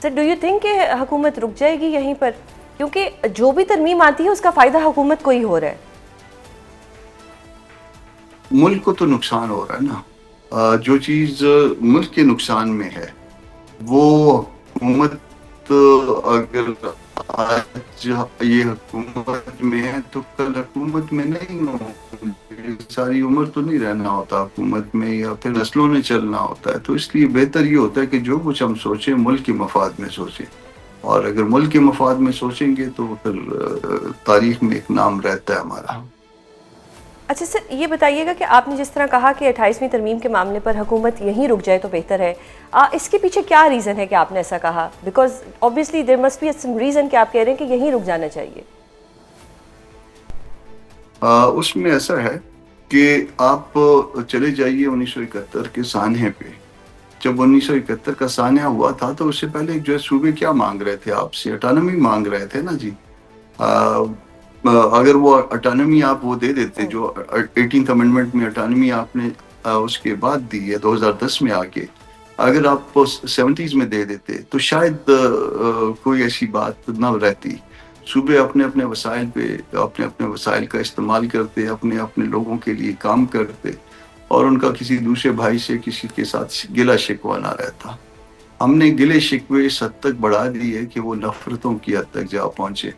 Sir do you think کہ حکومت رک جائے گی یہیں پر؟ کیونکہ جو بھی ترمیم آتی ہے اس کا فائدہ حکومت کو ہی ہو رہا ہے. ملک کو تو نقصان ہو رہا ہے نا. جو چیز ملک کے نقصان میں ہے وہ حکومت اگر آج یہ حکومت میں ہے تو کل حکومت میں نہیں ہو. ساری عمر تو نہیں رہنا ہوتا حکومت میں یا پھر نسلوں میں چلنا ہوتا ہے. تو اس لیے بہتر یہ ہوتا ہے کہ جو کچھ ہم سوچیں ملک کے مفاد میں سوچیں. اور اگر ملک کے مفاد میں سوچیں گے تو پھر تاریخ میں ایک نام رہتا ہے ہمارا. اچھا سر یہ بتائیے گا کہ آپ نے جس طرح کہا کہ 28ویں ترمیم کے معاملے پر حکومت یہیں رک جائے تو بہتر ہے، اس کے پیچھے کیا ریزن ہے کہ آپ نے ایسا کہا؟ Because obviously there must be some reason کہ آپ کہہ رہے ہیں کہ یہیں رک جانا چاہیے. اس میں ایسا ہے کہ آپ چلے جائیے 1971 کے سانحے پہ. جب 1971 کا سانحہ ہوا تھا تو اس سے پہلے جو ہے صوبے کیا مانگ رہے تھے آپ سے؟ اٹانومی مانگ رہے تھے نا جی. اگر وہ اٹانومی آپ وہ دے دیتے جو 18th امنڈمنٹ میں اٹانومی آپ نے اس کے بعد دی ہے 2010 میں آ کے، اگر آپ 70s میں دے دیتے تو شاید کوئی ایسی بات نہ رہتی. صوبے اپنے اپنے وسائل پہ اپنے اپنے وسائل کا استعمال کرتے، اپنے اپنے لوگوں کے لیے کام کرتے اور ان کا کسی دوسرے بھائی سے کسی کے ساتھ گلا شکوہ نہ رہتا. ہم نے گلے شکوے اس حد تک بڑھا دیے کہ وہ نفرتوں کی حد تک جا پہنچے.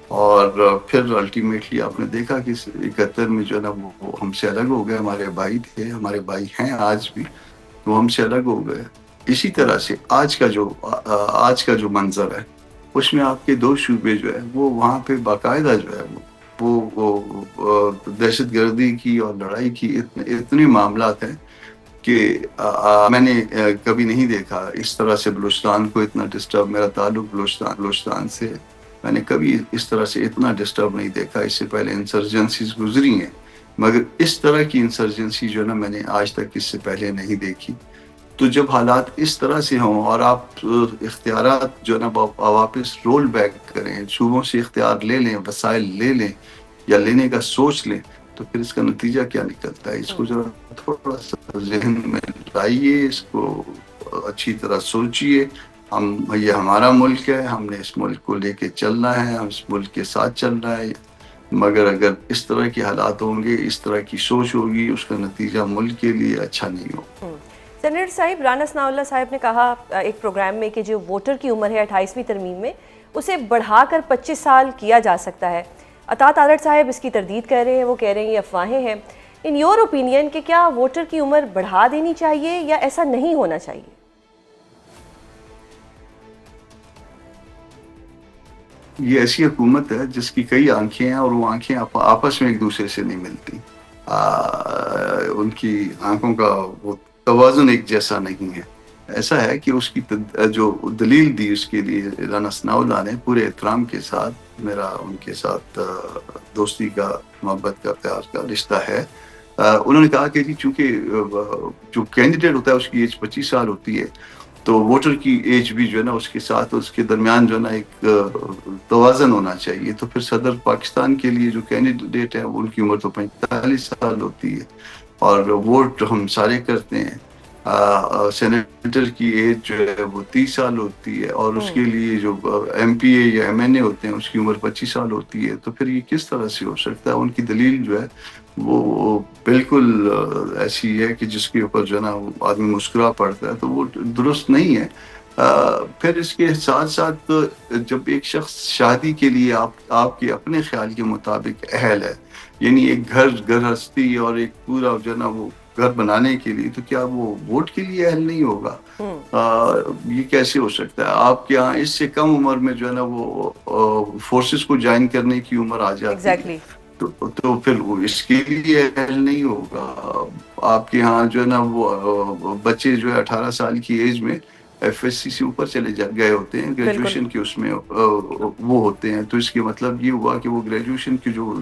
اور پھر الٹیمیٹلی آپ نے دیکھا کہ 71 میں جو ہے نا وہ ہم سے الگ ہو گئے. ہمارے بھائی تھے، ہمارے بھائی ہیں آج بھی، وہ ہم سے الگ ہو گئے. اسی طرح سے آج کا جو منظر ہے اس میں آپ کے دو صوبے جو ہے وہ وہاں پہ باقاعدہ جو ہے وہ دہشت گردی کی اور لڑائی کی اتنے معاملات ہیں کہ میں نے کبھی نہیں دیکھا اس طرح سے بلوچستان کو اتنا ڈسٹرب. میرا تعلق بلوچستان سے، میں نے کبھی اس طرح سے اتنا ڈسٹرب نہیں دیکھا. اس سے پہلے انسرجنسیز گزری ہیں مگر اس طرح کی انسرجنسی جو ہے نا میں نے آج تک اس سے پہلے نہیں دیکھی. تو جب حالات اس طرح سے ہوں اور آپ اختیارات جو ہے نا واپس رول بیک کریں، صوبوں سے اختیار لے لیں، وسائل لے لیں یا لینے کا سوچ لیں، تو پھر اس کا نتیجہ کیا نکلتا ہے؟ اس کو ذرا تھوڑا سا ذہن میں لائیے، اس کو اچھی طرح سوچئے. یہ ہمارا ملک ہے، ہم نے اس ملک کو لے کے چلنا ہے، ہم اس ملک کے ساتھ چلنا ہے. مگر اگر اس طرح کے حالات ہوں گے، اس طرح کی سوچ ہوگی، اس کا نتیجہ ملک کے لیے اچھا نہیں ہوگا. سینیٹر صاحب رانا ثناء اللہ صاحب نے کہا ایک پروگرام میں کہ جو ووٹر کی عمر ہے 28ویں ترمیم میں اسے بڑھا کر 25 سال کیا جا سکتا ہے. عطا تارڑ صاحب اس کی تردید کر رہے ہیں، وہ کہہ رہے ہیں یہ افواہیں ہیں. ان یور اوپینین کہ کیا ووٹر کی عمر بڑھا دینی چاہیے یا ایسا نہیں ہونا چاہیے؟ یہ ایسی حکومت ہے جس کی کئی آنکھیں ہیں اور وہ آنکھیں آپس میں ایک دوسرے سے نہیں ملتی. ان کی آنکھوں کا وہ توازن ایک جیسا نہیں ہے. ایسا ہے کہ اس کی جو دلیل دی اس کے لیے رانا ثناء اللہ نے پورے احترام کے ساتھ، میرا ان کے ساتھ دوستی کا، محبت کا، پیار کا رشتہ ہے. انہوں نے کہا کہ جی چونکہ جو کینڈیڈیٹ ہوتا ہے اس کی ایج 25 سال ہوتی ہے تو ووٹر کی ایج بھی جو ہے نا اس کے ساتھ اس کے درمیان جو ہے نا ایک توازن ہونا چاہیے. تو پھر صدر پاکستان کے لیے جو کینڈیڈیٹ ہیں ان کی عمر تو 45 سال ہوتی ہے اور ووٹ ہم سارے کرتے ہیں. سینیٹر کی ایج جو ہے وہ 30 سال ہوتی ہے اور اس کے لیے جو ایم پی اے یا ایم این اے ہوتے ہیں اس کی عمر 25 سال ہوتی ہے. تو پھر یہ کس طرح سے ہو سکتا ہے؟ ان کی دلیل جو ہے وہ بالکل ایسی ہے کہ جس کے اوپر جو ہے نا آدمی مسکرا پڑتا ہے. تو وہ درست نہیں ہے. پھر اس کے ساتھ ساتھ جب ایک شخص شادی کے لیے آپ کے اپنے خیال کے مطابق اہل ہے، یعنی ایک گھرستی اور ایک پورا جو ہے نا وہ گھر بنانے کے لیے، تو کیا وہ ووٹ کے لیے اہل نہیں ہوگا؟ یہ کیسے ہو سکتا ہے؟ آپ کے ہاں اس سے کم عمر میں جو ہے نا وہ فورسز کو جوائن کرنے کی عمر آ جاتی ہے ایگزیکٹلی. تو پھر وہ اس کے لیے اہل نہیں ہوگا. آپ کے ہاں جو ہے نا وہ بچے جو ہے 18 سال کی ایج میں ایف ایس سی سے اوپر چلے گئے ہوتے ہیں، بالکل. گریجویشن کے اس میں وہ ہوتے ہیں. تو اس کے مطلب یہ ہوا کہ وہ گریجویشن کی جو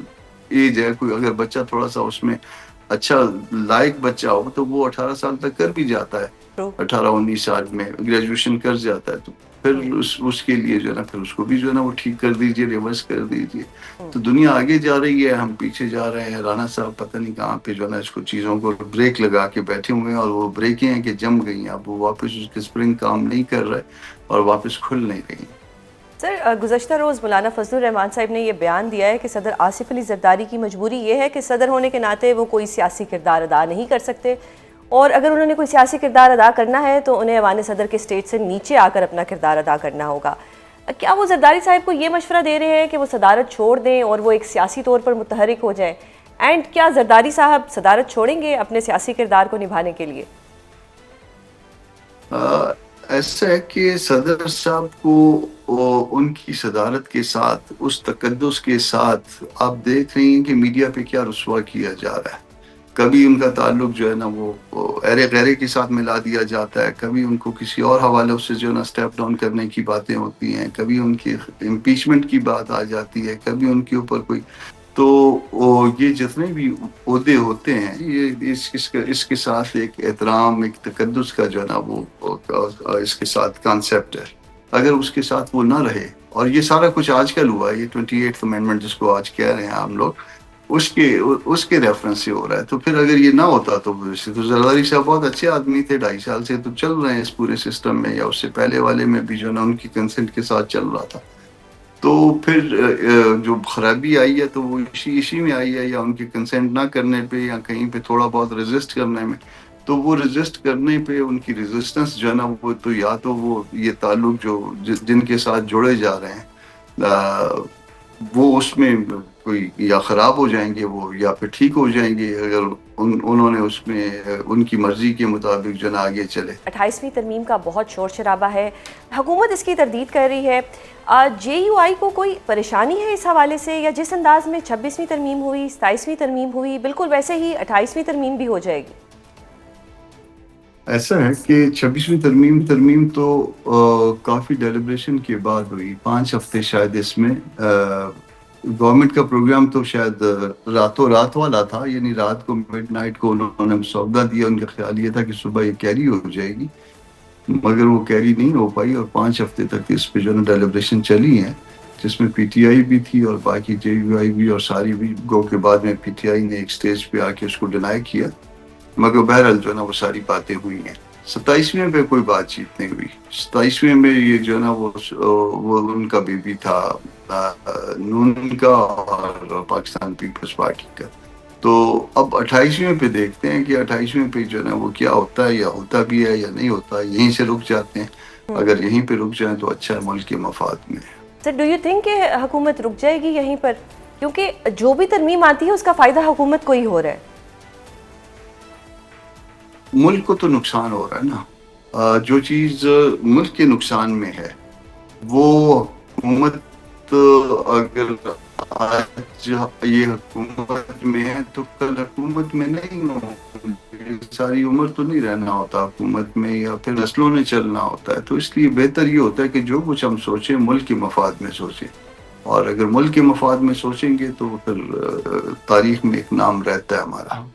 ایج ہے، کوئی اگر بچہ تھوڑا سا اس میں اچھا لائق بچہ ہو تو وہ 18 سال تک کر بھی جاتا ہے. 18-19 سال میں گریجویشن کر جاتا ہے. تو پھر اس کے لیے جو ہے نا پھر اس کو بھی جو ہے نا وہ ٹھیک کر دیجئے، ریورس کر دیجئے. تو دنیا آگے جا رہی ہے، ہم پیچھے جا رہے ہیں. رانا صاحب پتہ نہیں کہاں پہ جو ہے نا اس کو چیزوں کو بریک لگا کے بیٹھے ہوئے ہیں، اور وہ بریکیں ہیں کہ جم گئی ہیں. اب وہ واپس اس کے سپرنگ کام نہیں کر رہے اور واپس کھل نہیں رہی. سر، گزشتہ روز مولانا فضل الرحمان صاحب نے یہ بیان دیا ہے کہ صدر آصف علی زرداری کی مجبوری یہ ہے کہ صدر ہونے کے ناطے وہ کوئی سیاسی کردار ادا نہیں کر سکتے، اور اگر انہوں نے کوئی سیاسی کردار ادا کرنا ہے تو انہیں ایوان صدر کے سٹیج سے نیچے آ کر اپنا کردار ادا کرنا ہوگا. کیا وہ زرداری صاحب کو یہ مشورہ دے رہے ہیں کہ وہ صدارت چھوڑ دیں اور وہ ایک سیاسی طور پر متحرک ہو جائیں؟ اینڈ کیا زرداری صاحب صدارت چھوڑیں گے اپنے سیاسی کردار کو نبھانے کے لیے؟ ایسا ہے کہ صدر صاحب کو ان کی صدارت کے ساتھ، اس تقدس کے ساتھ، آپ دیکھ رہی ہیں کہ میڈیا پہ کیا رسوا کیا جا رہا ہے. کبھی ان کا تعلق جو ہے نا وہ ایرے غیرے کے ساتھ ملا دیا جاتا ہے، کبھی ان کو کسی اور حوالے سے جو ہے نا اسٹیپ ڈاؤن کرنے کی باتیں ہوتی ہیں، کبھی ان کی امپیچمنٹ کی بات آ جاتی ہے، کبھی ان کے اوپر کوئی. تو یہ جتنے بھی عہدے ہوتے ہیں، یہ اس کے ساتھ ایک احترام، ایک تقدس کا جو ہے نا وہ اس کے ساتھ کانسیپٹ ہے. اگر اس کے ساتھ وہ نہ رہے، اور یہ سارا کچھ آج کل ہوا ہے، یہ 28th امینڈمنٹ جس کو آج کہہ رہے ہیں ہم لوگ، اس کے ریفرنس سے ہو رہا ہے. تو پھر اگر یہ نہ ہوتا تو زرداری صاحب بہت اچھے آدمی تھے، 2.5 سال سے تو چل رہے ہیں اس پورے سسٹم میں، یا اس سے پہلے والے میں بھی جو ہے نا ان کی کنسنٹ کے ساتھ چل رہا تھا. تو پھر جو خرابی آئی ہے تو وہ اسی میں آئی ہے، یا ان کی کنسنٹ نہ کرنے پہ، یا کہیں پہ تھوڑا بہت ریزسٹ کرنے میں. تو وہ ریزسٹ کرنے پہ ان کی ریزسٹنس جو ہے نا وہ تو یا تو وہ یہ تعلق جو جن کے ساتھ جڑے جا رہے ہیں وہ اس میں کوئی یا خراب ہو جائیں گے وہ، یا پھر ٹھیک ہو جائیں گے اگر انہوں نے اس میں ان کی مرضی کے مطابق جو ہے نا آگے چلے. 28ویں ترمیم کا بہت شور شرابہ ہے، حکومت اس کی تردید کر رہی ہے. جے یو آئی کو کوئی پریشانی ہے اس حوالے سے، یا جس انداز میں 26ویں ترمیم ہوئی، 27ویں ترمیم ہوئی، بالکل ویسے ہی 28ویں ترمیم بھی ہو جائے گی؟ ایسا ہے کہ 26ویں ترمیم تو کافی ڈیلیبریشن کے بعد ہوئی. 5 ہفتے شاید اس میں گورنمنٹ کا پروگرام تو شاید راتوں رات والا تھا، یعنی رات کو مڈ نائٹ کو انہوں نے مسودہ دیا. ان کا خیال یہ تھا کہ صبح یہ کیری ہو جائے گی، مگر وہ کیری نہیں ہو پائی، اور 5 ہفتے تک اس پہ جو ہے ڈیلیبریشن چلی ہیں، جس میں پی ٹی آئی بھی تھی اور باقی جے یو آئی بھی، اور ساری بھی گو کے بعد میں پی ٹی آئی نے ایک سٹیج پہ آ کے اس کو ڈینائی کیا. مگر بہرحال جو ہے نا وہ ساری باتیں ہوئی ہیں. 27ویں پہ کوئی بات چیت نہیں ہوئی. 27ویں میں یہ جو ہے نا وہ ان کا بیبی تھا نون کا اور پاکستان پیپلز پارٹی کا. تو اب 28ویں پہ دیکھتے ہیں کہ 28ویں پہ جو ہے نا وہ کیا ہوتا ہے، یا ہوتا بھی ہے یا نہیں ہوتا. یہیں سے رک جاتے ہیں، اگر یہیں پہ رک جائیں تو اچھا ہے، ملک کے مفاد میں. سر، ڈو یو تھنک کہ حکومت رک جائے گی یہیں پر؟ کیونکہ جو بھی ترمیم آتی ہے اس کا فائدہ حکومت کو ہی ہو رہا ہے. ملک کو تو نقصان ہو رہا ہے نا. جو چیز ملک کے نقصان میں ہے وہ حکومت، اگر آج یہ حکومت میں ہے تو کل حکومت میں نہیں ہو. ساری عمر تو نہیں رہنا ہوتا حکومت میں، یا پھر نسلوں نے چلنا ہوتا ہے. تو اس لیے بہتر یہ ہوتا ہے کہ جو کچھ ہم سوچیں ملک کے مفاد میں سوچیں، اور اگر ملک کے مفاد میں سوچیں گے تو پھر تاریخ میں ایک نام رہتا ہے ہمارا.